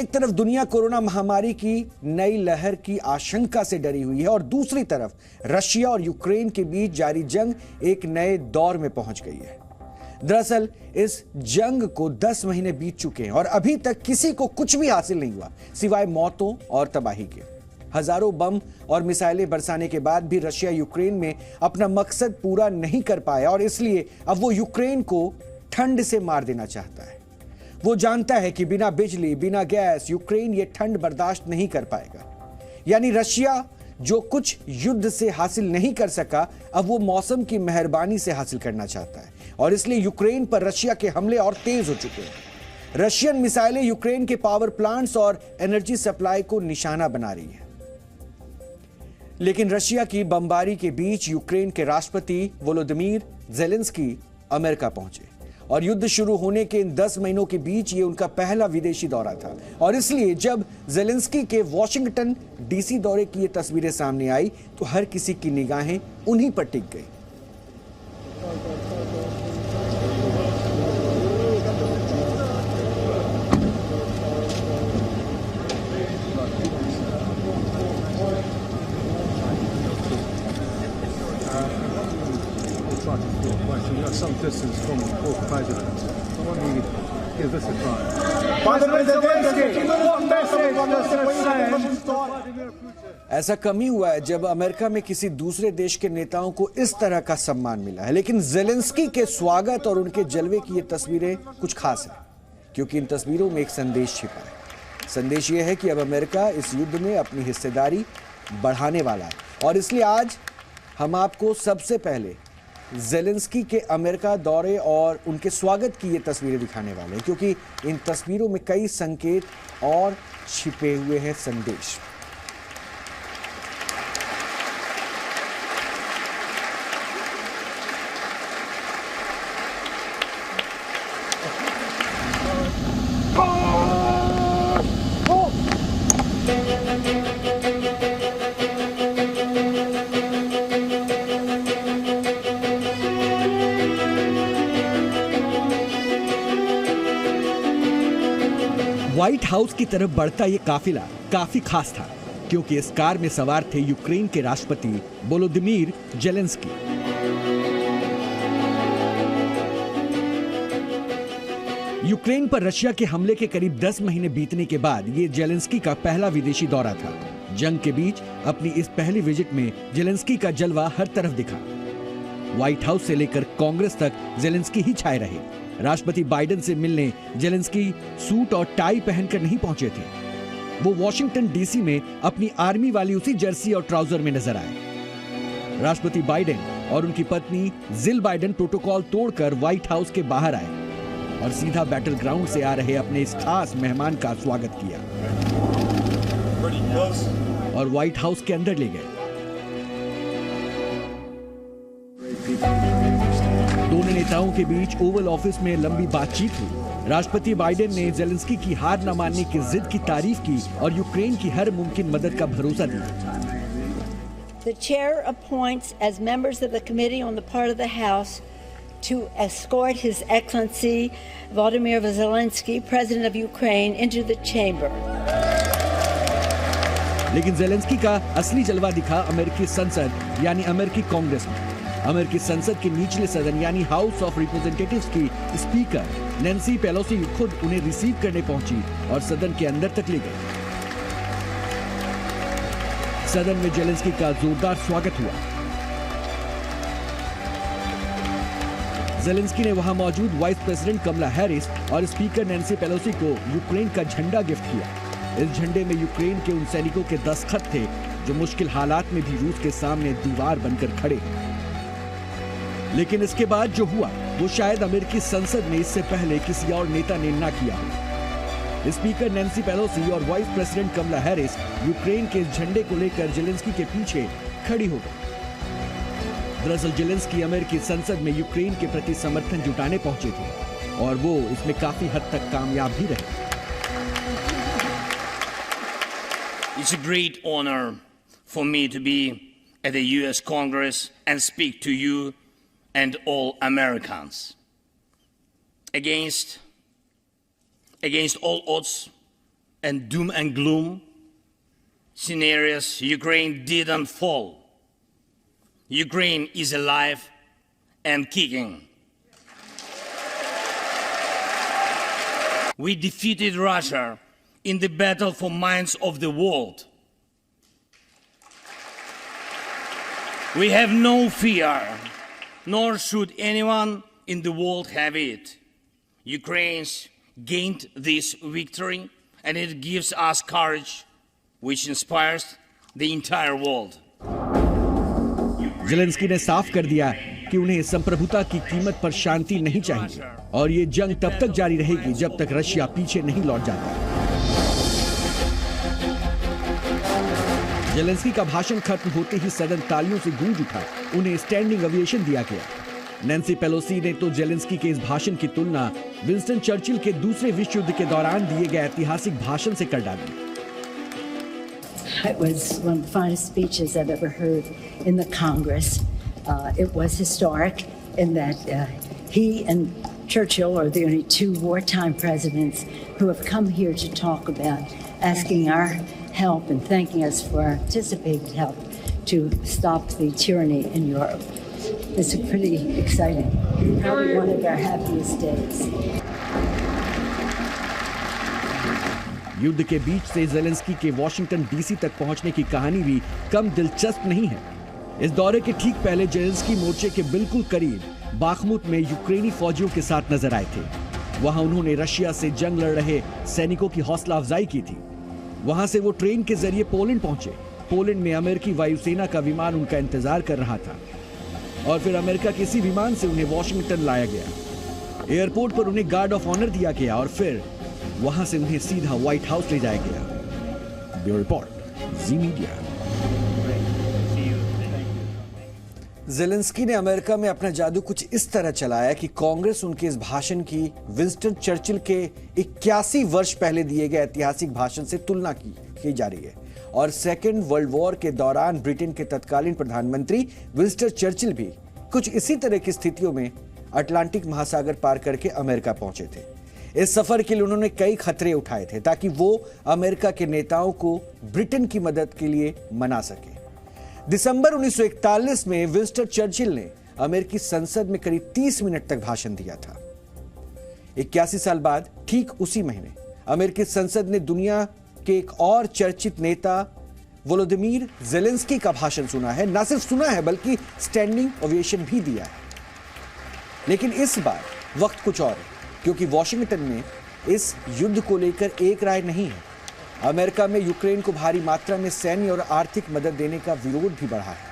एक तरफ दुनिया कोरोना महामारी की नई लहर की आशंका से डरी हुई है और दूसरी तरफ रशिया और यूक्रेन के बीच जारी जंग एक नए दौर में पहुंच गई है। दरअसल इस जंग को 10 महीने बीत चुके हैं और अभी तक किसी को कुछ भी हासिल नहीं हुआ सिवाय मौतों और तबाही के। हजारों बम और मिसाइलें बरसाने के बाद भी रशिया यूक्रेन में अपना मकसद पूरा नहीं कर पाया और इसलिए अब वो यूक्रेन को ठंड से मार देना चाहता है। वो जानता है कि बिना बिजली, बिना गैस यूक्रेन ये ठंड बर्दाश्त नहीं कर पाएगा। यानी रशिया जो कुछ युद्ध से हासिल नहीं कर सका, अब वो मौसम की मेहरबानी से हासिल करना चाहता है और इसलिए यूक्रेन पर रशिया के हमले और तेज हो चुके हैं। रशियन मिसाइलें यूक्रेन के पावर प्लांट्स और एनर्जी सप्लाई को निशाना बना रही है। लेकिन रशिया की बमबारी के बीच यूक्रेन के राष्ट्रपति वोलोदिमीर ज़ेलेंस्की अमेरिका पहुंचे और युद्ध शुरू होने के इन 10 महीनों के बीच ये उनका पहला विदेशी दौरा था और इसलिए जब ज़ेलेंस्की के वॉशिंगटन डीसी दौरे की ये तस्वीरें सामने आई तो हर किसी की निगाहें उन्हीं पर टिक गई। Some distance from both presidents. I want you to give this a try. ऐसा कम ही हुआ है जब अमेरिका में किसी दूसरे देश के नेताओं को इस तरह का सम्मान मिला है, लेकिन ज़ेलेंस्की के स्वागत और उनके जलवे की ये तस्वीरें कुछ खास है क्योंकि इन तस्वीरों में एक संदेश छिपा है। संदेश ये है कि अब अमेरिका इस युद्ध में अपनी हिस्सेदारी बढ़ाने वाला है और इसलिए आज हम आपको सबसे पहले ज़ेलेंस्की के अमेरिका दौरे और उनके स्वागत की ये तस्वीरें दिखाने वाले हैं क्योंकि इन तस्वीरों में कई संकेत और छिपे हुए हैं संदेश। व्हाइट हाउस की तरफ बढ़ता ये काफिला काफी खास था क्योंकि इस कार में सवार थे यूक्रेन के राष्ट्रपति वोलोदिमीर ज़ेलेंस्की। यूक्रेन पर रशिया के हमले के करीब 10 महीने बीतने के बाद ये ज़ेलेंस्की का पहला विदेशी दौरा था। जंग के बीच अपनी इस पहली विजिट में ज़ेलेंस्की का जलवा हर तरफ दिखा। व्हाइट हाउस से लेकर कांग्रेस तक ज़ेलेंस्की ही छाए रहे। राष्ट्रपति बाइडेन से मिलने ज़ेलेंस्की सूट और टाई पहनकर नहीं पहुंचे थे। वो वॉशिंगटन डीसी में अपनी आर्मी वाली उसी जर्सी और ट्राउजर में नजर आए। राष्ट्रपति बाइडेन और उनकी पत्नी जिल बाइडेन प्रोटोकॉल तोड़कर व्हाइट हाउस के बाहर आए और सीधा बैटल ग्राउंड से आ रहे अपने इस खास मेहमान का स्वागत किया और व्हाइट हाउस के अंदर ले गए। दोनों नेताओं के बीच ओवल ऑफिस में लंबी बातचीत हुई। राष्ट्रपति बाइडेन ने ज़ेलेंस्की की हार न मानने की जिद की तारीफ की और यूक्रेन की हर मुमकिन मदद का भरोसा दिया। The chair appoints as members of the committee on the part of the House to escort His Excellency Volodymyr Zelensky, President of Ukraine, into the chamber. लेकिन ज़ेलेंस्की का असली जलवा दिखा अमेरिकी संसद यानी अमेरिकी कांग्रेस में। अमेरिकी संसद के निचले सदन यानी हाउस ऑफ रिप्रेजेंटेटिव्स की स्पीकर नैन्सी पेलोसी खुद उन्हें रिसीव करने पहुंची और सदन के अंदर तक ले गई। सदन में ज़ेलेंस्की का जोरदार स्वागत हुआ। ज़ेलेंस्की ने वहां मौजूद वाइस प्रेसिडेंट कमला हैरिस और स्पीकर नैन्सी पेलोसी को यूक्रेन का झंडा गिफ्ट किया। इस झंडे में यूक्रेन के उन सैनिकों के दस्तखत थे जो मुश्किल हालात में भी रूस के सामने दीवार बनकर खड़े। लेकिन इसके बाद जो हुआ वो शायद अमेरिकी संसद में इससे पहले किसी और नेता ने ना किया हो। स्पीकर नैन्सी पेलोसी और vice president Kamala Harris Ukraine के झंडे को लेकर ज़ेलेंस्की के पीछे खड़ी हो गई। दरअसल ज़ेलेंस्की अमेरिकी संसद में यूक्रेन के प्रति समर्थन जुटाने पहुंचे थे और वो इसमें काफी हद तक कामयाब भी रहे। It's a great honor for me to be at the US Congress and speak to you and all Americans. Against all odds, and doom and gloom scenarios, Ukraine didn't fall. Ukraine is alive and kicking. We defeated Russia in the battle for minds of the world. We have no fear, nor should anyone in the world have it. Ukraine's gained this victory, and it gives us courage, which inspires the entire world. Zelensky ने साफ कर दिया कि उन्हें संप्रभुता की कीमत पर शांति नहीं चाहिए और ये जंग तब तक जारी रहेगी जब तक रशिया पीछे नहीं लौट जाता। ज़ेलेंस्की का भाषण खत्म होते ही सदन तालियों से गूंज उठा, उन्हें स्टैंडिंग ओवेशन दिया गया। नैन्सी पेलोसी ने तो ज़ेलेंस्की के इस भाषण की तुलना विंस्टन चर्चिल के दूसरे विश्व युद्ध के दौरान दिए गए ऐतिहासिक भाषण से कर डाली। It was one of the finest speeches I've ever heard in the Congress. It was historic in that he and Churchill are the only two wartime presidents who have come here to talk about asking our help and thanking us for our anticipated help to stop the tyranny in Europe. It's pretty exciting. Probably one of our happiest days. युद्ध के बीच से Zelensky के Washington DC तक पहुंचने की कहानी भी कम दिलचस्प नहीं है। इस दौरे के ठीक पहले ज़ेलेंस्की मोर्चे के बिल्कुल करीब बाखमुत में यूक्रेनी फौजियों के साथ नजर आए थे। वहां उन्होंने रशिया से जंग लड़ रहे सैनिकों की हौसला अफजाई की थी। वहां से वो ट्रेन के जरिए पोलैंड पहुंचे। पोलैंड में अमेरिकी वायुसेना का विमान उनका इंतजार कर रहा था और फिर अमेरिका के इसी विमान से उन्हें वॉशिंगटन लाया गया। एयरपोर्ट पर उन्हें गार्ड ऑफ ऑनर दिया गया और फिर वहां से उन्हें सीधा व्हाइट हाउस ले जाया गया। ब्यूरो रिपोर्ट, जी मीडिया। ज़ेलेंस्की ने अमेरिका में अपना जादू कुछ इस तरह चलाया कि कांग्रेस उनके इस भाषण की विंस्टन चर्चिल के 81 वर्ष पहले दिए गए ऐतिहासिक भाषण से तुलना की जा रही है और सेकेंड वर्ल्ड वॉर के दौरान ब्रिटेन के तत्कालीन प्रधानमंत्री विंस्टन चर्चिल भी कुछ इसी तरह की स्थितियों में अटलांटिक महासागर पार करके अमेरिका पहुंचे थे। इस सफर के लिए उन्होंने कई खतरे उठाए थे ताकि वो अमेरिका के नेताओं को ब्रिटेन की मदद के लिए मना सके। दिसंबर 1941 में विंस्टन चर्चिल ने अमेरिकी संसद में करीब 30 मिनट तक भाषण दिया था। 81 साल बाद ठीक उसी महीने अमेरिकी संसद ने दुनिया के एक और चर्चित नेता वोलोदिमीर ज़ेलेंस्की का भाषण सुना है। न सिर्फ सुना है बल्कि स्टैंडिंग ओवेशन भी दिया है। लेकिन इस बार वक्त कुछ और है क्योंकि वॉशिंगटन में इस युद्ध को लेकर एक राय नहीं है। अमेरिका में यूक्रेन को भारी मात्रा में सैन्य और आर्थिक मदद देने का विरोध भी बढ़ा है।